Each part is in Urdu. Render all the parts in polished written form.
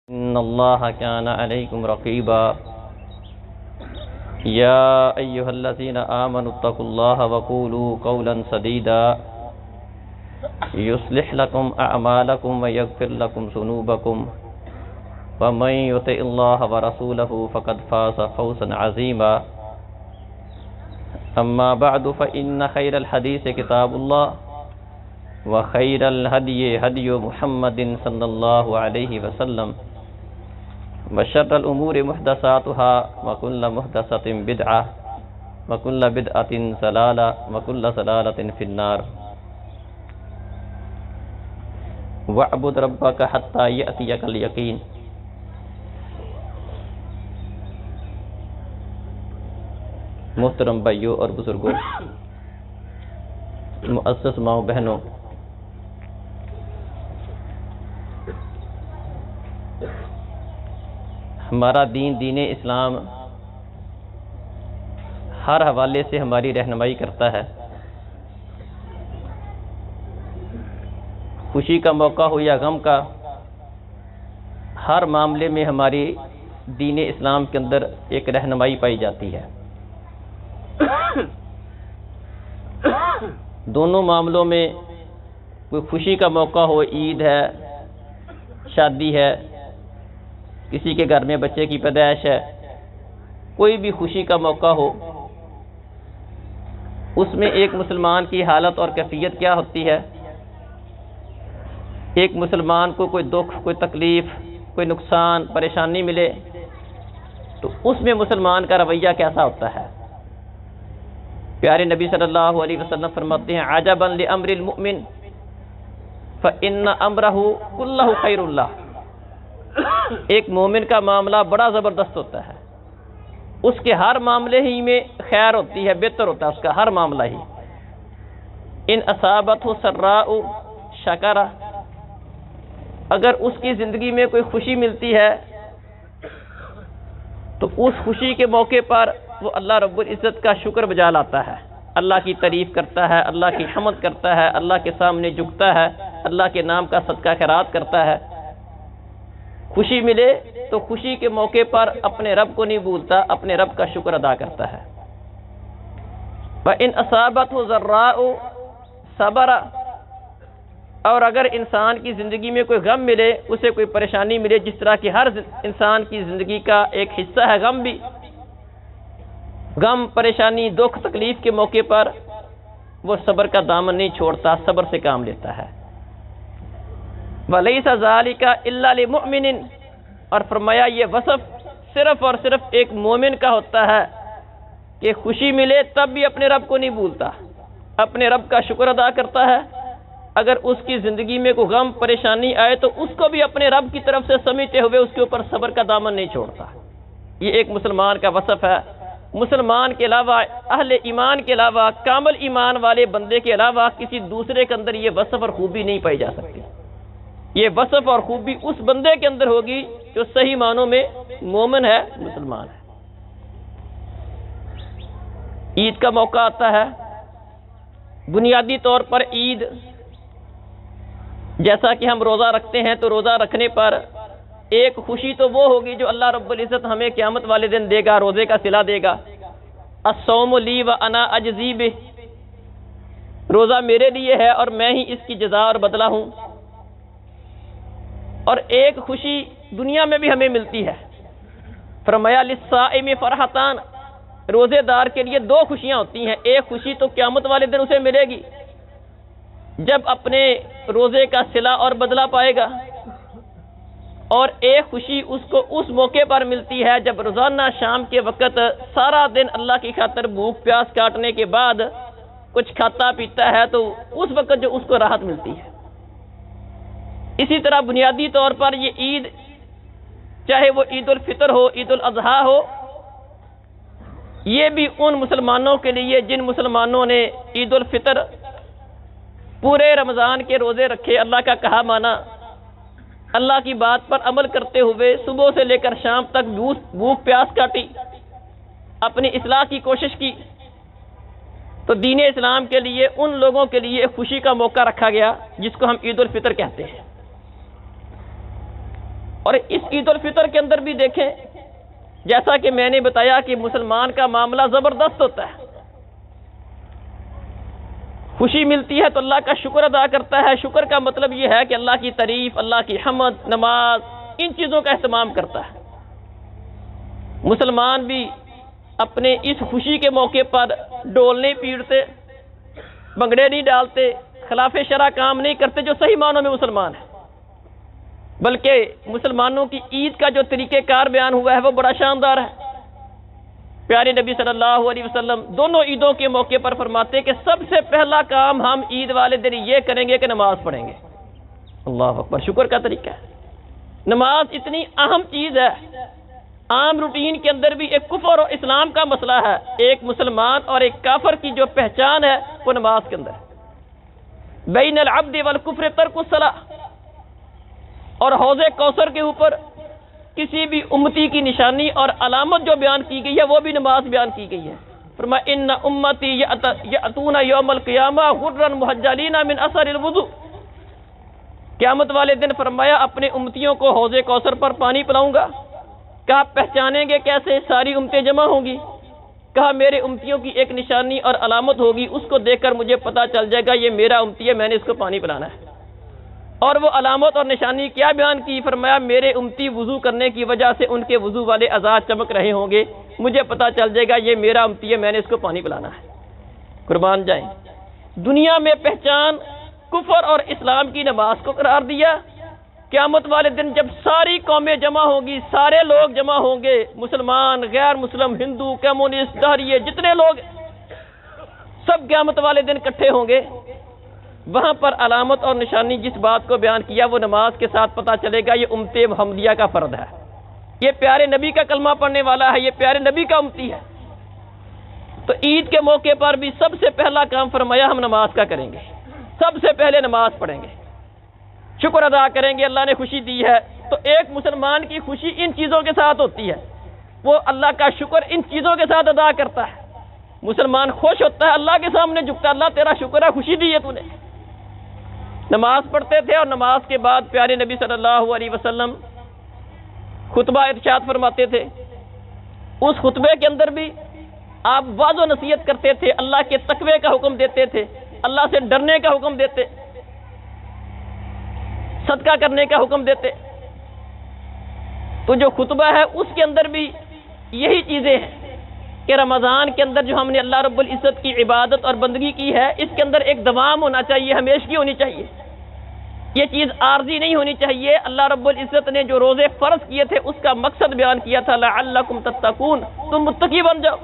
إن الله كان عليكم رقيبا يا أيها الذين آمنوا اتقوا الله وقولوا قولا سديدا يصلح لكم أعمالكم ويغفر لكم ذنوبكم ومن يطع الله ورسوله فقد فاز فوزا عظيما أما بعد فإن خير الحديث كتاب الله وخير الهدي هدي محمد صلى الله عليه وسلم وشر الأمور محدثاتها وكل محدثة بدعة وكل بدعة ضلالة وكل ضلالة في النار واعبد ربك حتى يأتيك اليقين. محترم بھائیوں اور بزرگوں، معزز ماؤں بہنوں، ہمارا دین اسلام ہر حوالے سے ہماری رہنمائی کرتا ہے. خوشی کا موقع ہو یا غم کا، ہر معاملے میں ہماری دین اسلام کے اندر ایک رہنمائی پائی جاتی ہے. دونوں معاملوں میں کوئی خوشی کا موقع ہو، عید ہے، شادی ہے، کسی کے گھر میں بچے کی پیدائش ہے، کوئی بھی خوشی کا موقع ہو، اس میں ایک مسلمان کی حالت اور کیفیت کیا ہوتی ہے. ایک مسلمان کو کوئی دکھ، کوئی تکلیف، کوئی نقصان، پریشانی ملے تو اس میں مسلمان کا رویہ کیسا ہوتا ہے. پیارے نبی صلی اللہ علیہ وسلم فرماتے ہیں عجبا لامر المؤمن فإن امرہ کلہ خیر اللہ. ایک مومن کا معاملہ بڑا زبردست ہوتا ہے، اس کے ہر معاملے ہی میں خیر ہوتی ہے، بہتر ہوتا ہے اس کا ہر معاملہ ہی. ان اصابتہ سراء شکر، اگر اس کی زندگی میں کوئی خوشی ملتی ہے تو اس خوشی کے موقع پر وہ اللہ رب العزت کا شکر بجا لاتا ہے، اللہ کی تعریف کرتا ہے، اللہ کی حمد کرتا ہے، اللہ کے سامنے جھکتا ہے، اللہ کے نام کا صدقہ خیرات کرتا ہے. خوشی ملے تو خوشی کے موقع پر اپنے رب کو نہیں بھولتا، اپنے رب کا شکر ادا کرتا ہے. وَإِنْ أَصَابَتْهُ ضَرَّاءُ صَبَرَ، اور اگر انسان کی زندگی میں کوئی غم ملے، اسے کوئی پریشانی ملے، جس طرح کہ ہر انسان کی زندگی کا ایک حصہ ہے غم بھی، غم، پریشانی، دکھ، تکلیف کے موقع پر وہ صبر کا دامن نہیں چھوڑتا، صبر سے کام لیتا ہے. وَلَيْسَ ذَلِكَ إِلَّا لِمُؤْمِنٍ، اور فرمایا یہ وصف صرف اور صرف ایک مومن کا ہوتا ہے کہ خوشی ملے تب بھی اپنے رب کو نہیں بھولتا، اپنے رب کا شکر ادا کرتا ہے. اگر اس کی زندگی میں کوئی غم، پریشانی آئے تو اس کو بھی اپنے رب کی طرف سے سمجھتے ہوئے اس کے اوپر صبر کا دامن نہیں چھوڑتا. یہ ایک مسلمان کا وصف ہے. مسلمان کے علاوہ، اہل ایمان کے علاوہ، کامل ایمان والے بندے کے علاوہ کسی دوسرے کے اندر یہ وصف اور خوبی نہیں پائی جا سکتی. یہ وصف اور خوبی اس بندے کے اندر ہوگی جو صحیح معنوں میں مومن ہے، مسلمان ہے. عید کا موقع آتا ہے. بنیادی طور پر عید، جیسا کہ ہم روزہ رکھتے ہیں تو روزہ رکھنے پر ایک خوشی تو وہ ہوگی جو اللہ رب العزت ہمیں قیامت والے دن دے گا، روزے کا صلہ دے گا. الصوم لی وانا اجزی بہ، روزہ میرے لیے ہے اور میں ہی اس کی جزا اور بدلہ ہوں. اور ایک خوشی دنیا میں بھی ہمیں ملتی ہے. فرمایا للصائم فرحتان، روزے دار کے لیے دو خوشیاں ہوتی ہیں. ایک خوشی تو قیامت والے دن اسے ملے گی جب اپنے روزے کا صلہ اور بدلہ پائے گا، اور ایک خوشی اس کو اس موقع پر ملتی ہے جب روزانہ شام کے وقت سارا دن اللہ کی خاطر بھوک پیاس کاٹنے کے بعد کچھ کھاتا پیتا ہے تو اس وقت جو اس کو راحت ملتی ہے. اسی طرح بنیادی طور پر یہ عید، چاہے وہ عید الفطر ہو، عید الاضحیٰ ہو، یہ بھی ان مسلمانوں کے لیے جن مسلمانوں نے عید الفطر پورے رمضان کے روزے رکھے، اللہ کا کہا مانا، اللہ کی بات پر عمل کرتے ہوئے صبح سے لے کر شام تک بھوک پیاس کاٹی، اپنی اصلاح کی کوشش کی، تو دین اسلام کے لیے ان لوگوں کے لیے خوشی کا موقع رکھا گیا جس کو ہم عید الفطر کہتے ہیں. اور اس عید الفطر کے اندر بھی دیکھیں، جیسا کہ میں نے بتایا کہ مسلمان کا معاملہ زبردست ہوتا ہے۔ خوشی ملتی ہے تو اللہ کا شکر ادا کرتا ہے۔ شکر کا مطلب یہ ہے کہ اللہ کی تعریف، اللہ کی حمد، نماز، ان چیزوں کا اہتمام کرتا ہے۔ مسلمان بھی اپنے اس خوشی کے موقع پر ڈول نہیں پیٹتے، بھنگڑے نہیں ڈالتے، خلاف شرع کام نہیں کرتے جو صحیح معنوں میں مسلمان ہیں، بلکہ مسلمانوں کی عید کا جو طریقہ کار بیان ہوا ہے وہ بڑا شاندار ہے۔ پیارے نبی صلی اللہ علیہ وسلم دونوں عیدوں کے موقع پر فرماتے کہ سب سے پہلا کام ہم عید والے دن یہ کریں گے کہ نماز پڑھیں گے۔ اللہ اکبر، شکر کا طریقہ ہے۔ نماز اتنی اہم چیز ہے، عام روٹین کے اندر بھی ایک کفر اور اسلام کا مسئلہ ہے۔ ایک مسلمان اور ایک کافر کی جو پہچان ہے وہ نماز کے اندر ہے۔ بین العبد والکفر ترک الصلاۃ، اور حوض کوثر کے اوپر کسی بھی امتی کی نشانی اور علامت جو بیان کی گئی ہے وہ بھی نماز بیان کی گئی ہے۔ فرمایا ان امتی یاتون یوم القیامہ غرا محجلین من اثر الوضوء، قیامت والے دن فرمایا اپنے امتیوں کو حوض کوثر پر پانی پلاؤں گا۔ کہا پہچانیں گے کیسے؟ ساری امتیں جمع ہوں گی۔ کہا میرے امتیوں کی ایک نشانی اور علامت ہوگی، اس کو دیکھ کر مجھے پتا چل جائے گا یہ میرا امتی ہے، میں نے اس کو پانی پلانا ہے۔ اور وہ علامت اور نشانی کیا بیان کی؟ فرمایا میرے امتی وضو کرنے کی وجہ سے ان کے وضو والے اعضاء چمک رہے ہوں گے، مجھے پتا چل جائے گا یہ میرا امتی ہے، میں نے اس کو پانی پلانا ہے۔ قربان جائیں، دنیا میں پہچان کفر اور اسلام کی نماز کو قرار دیا۔ قیامت والے دن جب ساری قومیں جمع ہوں گی، سارے لوگ جمع ہوں گے، مسلمان، غیر مسلم، ہندو، کمیونسٹ، دہریے، جتنے لوگ سب قیامت والے دن اکٹھے ہوں گے، وہاں پر علامت اور نشانی جس بات کو بیان کیا وہ نماز کے ساتھ پتہ چلے گا یہ امت محمدیہ کا فرد ہے، یہ پیارے نبی کا کلمہ پڑھنے والا ہے، یہ پیارے نبی کا امتی ہے۔ تو عید کے موقع پر بھی سب سے پہلا کام فرمایا ہم نماز کا کریں گے، سب سے پہلے نماز پڑھیں گے، شکر ادا کریں گے اللہ نے خوشی دی ہے۔ تو ایک مسلمان کی خوشی ان چیزوں کے ساتھ ہوتی ہے، وہ اللہ کا شکر ان چیزوں کے ساتھ ادا کرتا ہے۔ مسلمان خوش ہوتا ہے، اللہ کے سامنے جھکتا ہے، اللہ تیرا شکر ہے، خوشی دی ہے تو نے۔ نماز پڑھتے تھے اور نماز کے بعد پیارے نبی صلی اللہ علیہ وسلم خطبہ ارشاد فرماتے تھے۔ اس خطبے کے اندر بھی آپ واعظ و نصیحت کرتے تھے، اللہ کے تقوی کا حکم دیتے تھے، اللہ سے ڈرنے کا حکم دیتے، صدقہ کرنے کا حکم دیتے۔ تو جو خطبہ ہے اس کے اندر بھی یہی چیزیں ہیں کہ رمضان کے اندر جو ہم نے اللہ رب العزت کی عبادت اور بندگی کی ہے، اس کے اندر ایک دوام ہونا چاہیے، ہمیشگی ہونی چاہیے، یہ چیز عارضی نہیں ہونی چاہیے۔ اللہ رب العزت نے جو روزے فرض کیے تھے اس کا مقصد بیان کیا تھا، لعلکم تتقون، تم متقی بن جاؤ۔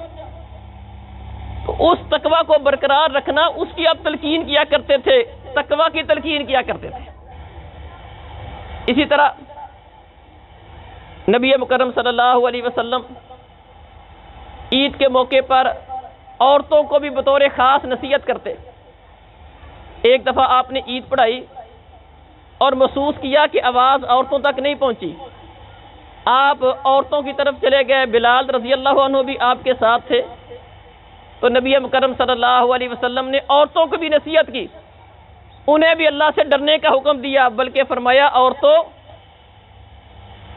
تو اس تقوی کو برقرار رکھنا، اس کی آپ تلقین کیا کرتے تھے، تقوی کی تلقین کیا کرتے تھے۔ اسی طرح نبی مکرم صلی اللہ علیہ وسلم عید کے موقع پر عورتوں کو بھی بطور خاص نصیحت کرتے۔ ایک دفعہ آپ نے عید پڑھائی اور محسوس کیا کہ آواز عورتوں تک نہیں پہنچی، آپ عورتوں کی طرف چلے گئے، بلال رضی اللہ عنہ بھی آپ کے ساتھ تھے۔ تو نبی مکرم صلی اللہ علیہ وسلم نے عورتوں کو بھی نصیحت کی، انہیں بھی اللہ سے ڈرنے کا حکم دیا، بلکہ فرمایا عورتوں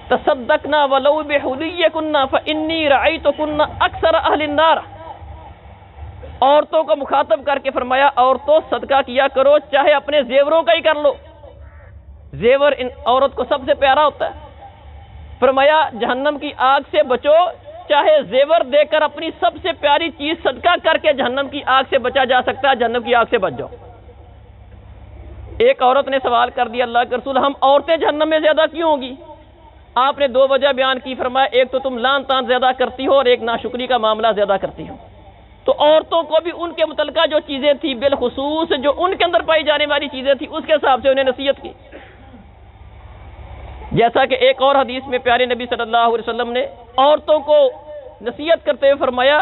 تصدقنا ولو بحلیکن فانی رأیتکن اکثر اہل النار، عورتوں کو مخاطب کر کے فرمایا عورتوں صدقہ کیا کرو، چاہے اپنے زیوروں کا ہی کر لو، زیور ان عورت کو سب سے پیارا ہوتا ہے۔ فرمایا جہنم کی آگ سے بچو، چاہے زیور دے کر اپنی سب سے پیاری چیز صدقہ کر کے جہنم کی آگ سے بچا جا سکتا ہے، جہنم کی آگ سے بچ جاؤ۔ ایک عورت نے سوال کر دیا، اللہ کے رسول ہم عورتیں جہنم میں زیادہ کیوں ہوں گی؟ آپ نے دو وجہ بیان کی، فرمایا ایک تو تم لان تان زیادہ کرتی ہو اور ایک ناشکری کا معاملہ زیادہ کرتی ہو۔ تو عورتوں کو بھی ان کے متعلقہ جو چیزیں تھیں، بالخصوص جو ان کے اندر پائی جانے والی چیزیں تھیں، اس کے حساب سے انہیں نصیحت کی۔ جیسا کہ ایک اور حدیث میں پیارے نبی صلی اللہ علیہ وسلم نے عورتوں کو نصیحت کرتے ہوئے فرمایا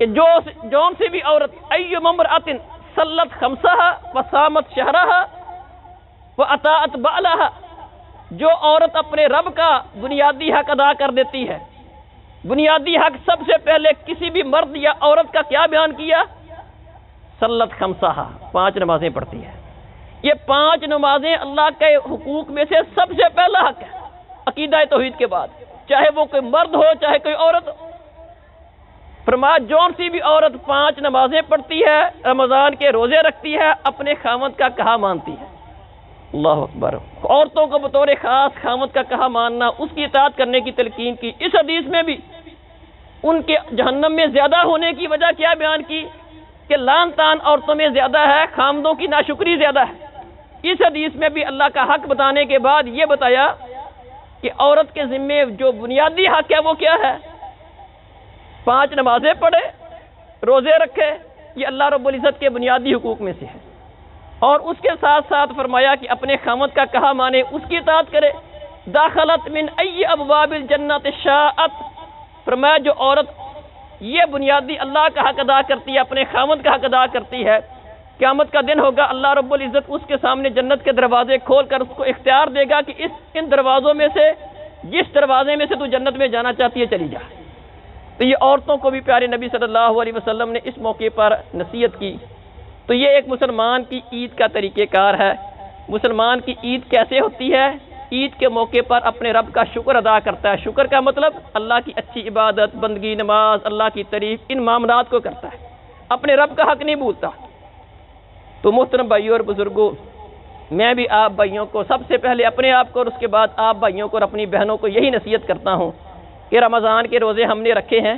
کہ جون سے بھی عورت ایو امرأۃ صلت خمسہا وصامت شہرہا واطاعت بعلہا، جو عورت اپنے رب کا بنیادی حق ادا کر دیتی ہے، بنیادی حق سب سے پہلے کسی بھی مرد یا عورت کا کیا بیان کیا؟ صلت خمسہا، 5 نمازیں پڑھتی ہے۔ یہ 5 نمازیں اللہ کے حقوق میں سے سب سے پہلا حق ہے۔ عقیدہ توحید کے بعد، چاہے وہ کوئی مرد ہو چاہے کوئی عورت ہو۔ فرمایا جون سی بھی عورت 5 نمازیں پڑھتی ہے، رمضان کے روزے رکھتی ہے، اپنے خاوند کا کہا مانتی ہے۔ اللہ اکبر۔ عورتوں کو بطور خاص خاوند کا کہا ماننا، اس کی اطاعت کرنے کی تلقین کی۔ اس حدیث میں بھی ان کے جہنم میں زیادہ ہونے کی وجہ کیا بیان کی کہ لعن طعن عورتوں میں زیادہ ہے، خامدوں کی ناشکری زیادہ ہے۔ اس حدیث میں بھی اللہ کا حق بتانے کے بعد یہ بتایا کہ عورت کے ذمے جو بنیادی حق ہے وہ کیا ہے؟ 5 نمازیں پڑھے، روزے رکھے، یہ اللہ رب العزت کے بنیادی حقوق میں سے ہے۔ اور اس کے ساتھ ساتھ فرمایا کہ اپنے خامد کا کہا مانے، اس کی اطاعت کرے۔ داخلت من ای ابواب الجنت شاءت، فرمایا جو عورت یہ بنیادی اللہ کا حق ادا کرتی ہے، اپنے خامد کا حق ادا کرتی ہے، قیامت کا دن ہوگا، اللہ رب العزت اس کے سامنے جنت کے دروازے کھول کر اس کو اختیار دے گا کہ ان دروازوں میں سے جس دروازے میں سے تو جنت میں جانا چاہتی ہے چلی جا۔ تو یہ عورتوں کو بھی پیارے نبی صلی اللہ علیہ وسلم نے اس موقع پر نصیحت کی۔ تو یہ ایک مسلمان کی عید کا طریقہ کار ہے۔ مسلمان کی عید کیسے ہوتی ہے؟ عید کے موقع پر اپنے رب کا شکر ادا کرتا ہے۔ شکر کا مطلب اللہ کی اچھی عبادت، بندگی، نماز، اللہ کی تعریف، ان معاملات کو کرتا ہے، اپنے رب کا حق نہیں بھولتا۔ تو محترم بھائیوں اور بزرگوں، میں بھی آپ بھائیوں کو سب سے پہلے اپنے آپ کو اور اس کے بعد آپ بھائیوں کو اور اپنی بہنوں کو یہی نصیحت کرتا ہوں کہ رمضان کے روزے ہم نے رکھے ہیں،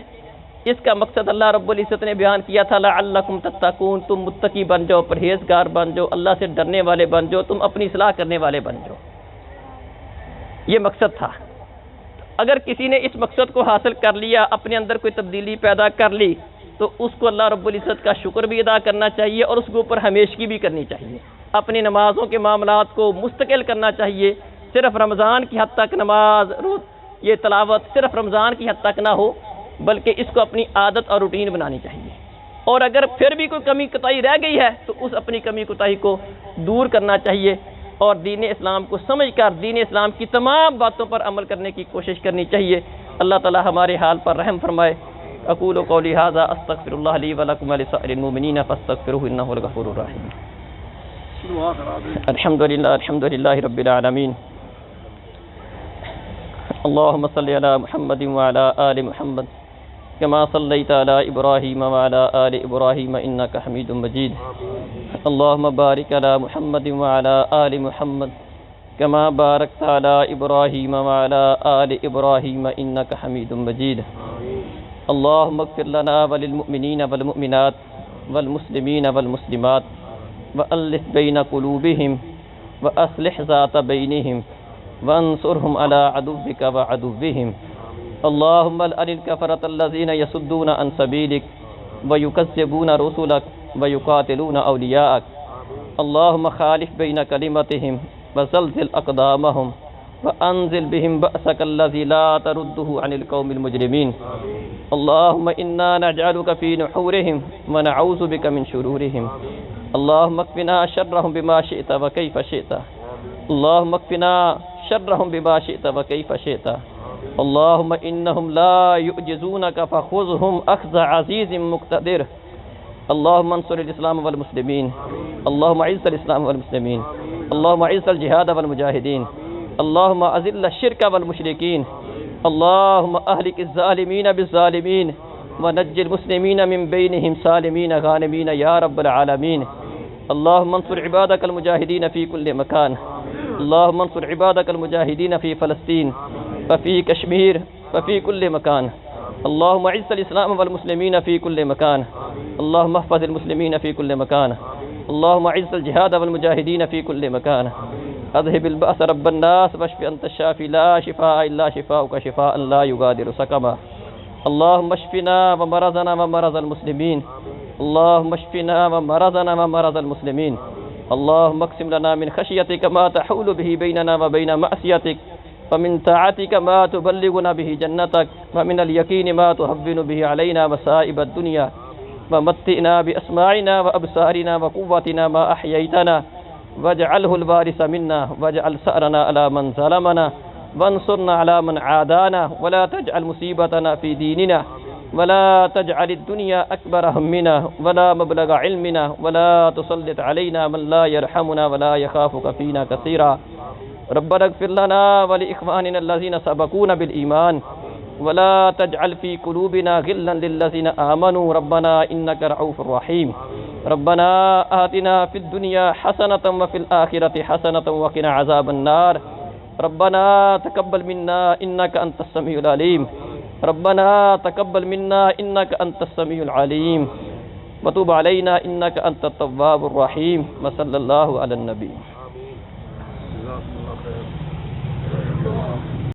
اس کا مقصد اللہ رب العزت نے بیان کیا تھا، لعلکم تتقون، تم متقی بن جاؤ، پرہیزگار بن جاؤ، اللہ سے ڈرنے والے بن جاؤ، تم اپنی اصلاح کرنے والے بن جاؤ۔ یہ مقصد تھا۔ اگر کسی نے اس مقصد کو حاصل کر لیا، اپنے اندر کوئی تبدیلی پیدا کر لی، تو اس کو اللہ رب العزت کا شکر بھی ادا کرنا چاہیے اور اس کے اوپر ہمیشگی بھی کرنی چاہیے۔ اپنی نمازوں کے معاملات کو مستقل کرنا چاہیے۔ صرف رمضان کی حد تک نماز، یہ تلاوت صرف رمضان کی حد تک نہ ہو، بلکہ اس کو اپنی عادت اور روٹین بنانی چاہیے۔ اور اگر پھر بھی کوئی کمی کوتاہی رہ گئی ہے تو اس اپنی کمی کوتاہی کو دور کرنا چاہیے اور دین اسلام کو سمجھ کر دین اسلام کی تمام باتوں پر عمل کرنے کی کوشش کرنی چاہیے۔ اللہ تعالی ہمارے حال پر رحم فرمائے۔ اقول قولی ھذا استغفر اللہ لی ولکم ولسائر المؤمنین فاستغفروہ انہ هو الغفور الرحیم۔ الحمد للہ رب العالمین۔ اللهم صل على محمد وعلى آل محمد كما صليت على إبراهيم وعلى آل إبراهيم إنك حميد مجيد. اللهم بارك على محمد وعلى آل محمد كما باركت على إبراهيم وعلى آل إبراهيم إنك حميد مجيد. اللهم اغفر لنا وللمؤمنين والمؤمنات والمسلمين والمسلمات وألف بين قلوبهم وأصلح ذات بينهم وانصرهم على عدوك وعدوهم. اللهم لعن الكفرة الذين يصدون عن سبيلك ويكذبون رسلك ويقاتلون أولياءك. اللهم خالف بين كلمتهم وزلزل أقدامهم وأنزل بهم بأسك الذي لا ترده عن القوم المجرمين. اللهم إنا نجعلك في نحورهم ونعوذ بك من شرورهم. اللهم اكفنا شرهم بما شئت وكيف شئت. اللهم اكفنا شرهم بما شئت وكيف شئت. اللهم إنهم لا يعجزونك فخذهم أخذ عزيز مقتدر. اللهم انصر الإسلام والمسلمين. اللهم اعز الإسلام والمسلمين. اللهم اعز الجهاد والمجاهدين. اللهم أذل الشرك والمشركين. اللهم أهلك الظالمين بالظالمين ونجي المسلمين من بينهم سالمين غانمين يا رب العالمين. اللهم انصر عبادك المجاهدين في كل مكان. اللهم انصر عبادك المجاهدين في فلسطين وفي كشمير وفي كل مكان. اللهم اعز الإسلام والمسلمين في كل مكان. اللهم احفظ المسلمين في كل مكان. اللهم اعز الجهاد والمجاهدين في كل مكان. اذهب البأس رب الناس واشف أنت الشافي لا شفاء إلا شفاؤك شفاء لا يغادر سقما. اللهم اشفنا ومرضنا ومرض المسلمين. اللهم اشفنا ومرضنا ومرض المسلمين. اللهم اقسم لنا من خشيتك ما تحول به بيننا وبين معصيتك ومن طاعتك ما تبلغنا به جنتك ومن اليقين ما تهون به علينا مصائب الدنيا ومتئنا بأسماعنا وأبصارنا وقوتنا ما أحييتنا واجعله الوارث منا واجعل ثأرنا على من ظلمنا وانصرنا على من عادانا ولا تجعل مصيبتنا في ديننا ولا تجعل الدنيا أكبر همنا ولا مبلغ علمنا ولا تسلط علينا من لا يرحمنا ولا يخافك فينا كثيرا ربنا اغفر لنا ولإخواننا الذين سبقونا بالإيمان ولا تجعل في قلوبنا غلا للذين آمنوا ربنا إنك رؤوف رحيم ربنا آتنا في الدنيا حسنة وفي الآخرة حسنة وقنا عذاب النار ربنا تقبل منا إنك أنت السميع العليم ربنا تقبل منا إنك أنت السميع العليم وتوب علينا إنك أنت التواب الرحيم وصلى الله على النبي